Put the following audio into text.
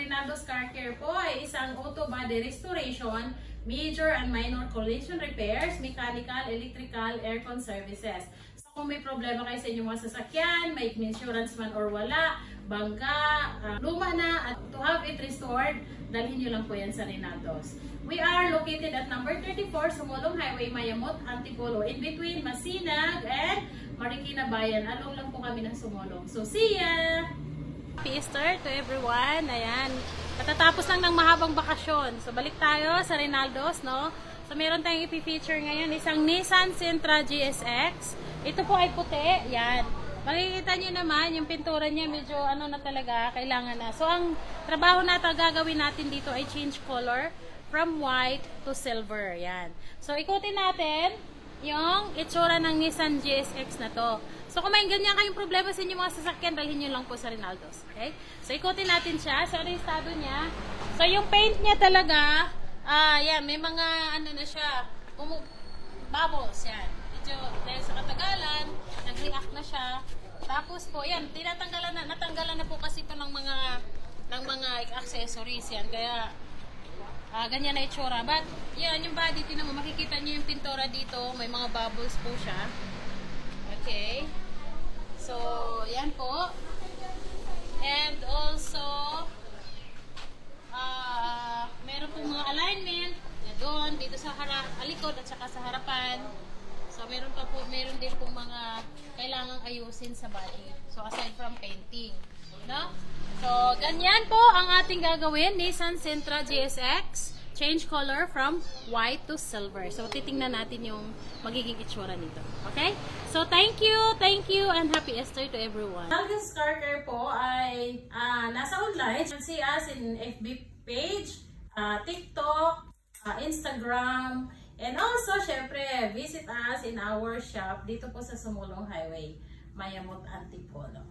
Rinaldo's Car Care po ay isang auto body restoration, major and minor collision repairs, mechanical, electrical, aircon services. So kung may problema kayo sa inyong mga sasakyan, may insurance man or wala, bangga, luma na, at to have it restored, dalhin nyo lang po yan sa Rinaldo's. We are located at number 34, Sumulong Highway, Mayamot, Antipolo, in between Masinag and Marikina Bayan. Along lang po kami ng Sumulong. So, see ya! Happy Easter to everyone. Ayan. Katatapos lang ng mahabang bakasyon. So, balik tayo sa Rinaldo's, no? So, meron tayong ipifeature ngayon. Isang Nissan Sentra GSX. Ito po ay puti. Yan. Makikita nyo naman, yung pintura niya medyo ano na talaga, kailangan na. So, ang trabaho na gagawin natin dito ay change color from white to silver. Yan. So, ikutin natin yung itsura ng Nissan GSX na to. So, kung may ganyan kayong problema sa inyong mga sasakyan, dalhin nyo lang po sa Rinaldo's. Okay? So, ikutin natin siya. So, ano yung estado niya? So, yung paint niya talaga, yan, may mga, ano na siya, bubbles, yan. Medyo, dahil sa katagalan, nag-react na siya. Tapos po, yan, natanggalan na po kasi ito ng mga accessories, yan. Kaya, ganyan na itsura. But, yan, yung body, tinan mo, makikita nyo yung pintura dito. May mga bubbles po siya. Okay. So, yan po. And also, meron po mga alignment. Yan doon, dito sa likod at saka sa harapan. So, meron din po mga kailangang ayusin sa body. So, aside from painting. No? So, ganyan po ang ating gagawin. Nissan Sentra GSX. Change color from white to silver. So, titingnan natin yung magiging itsura nito. Okay? So, thank you, and happy Easter to everyone. Rinaldo's Car Care po ay nasa online. You can see us in FB page, TikTok, Instagram, and also, syempre, visit us in our shop dito po sa Sumulong Highway, Mayamot, Antipolo.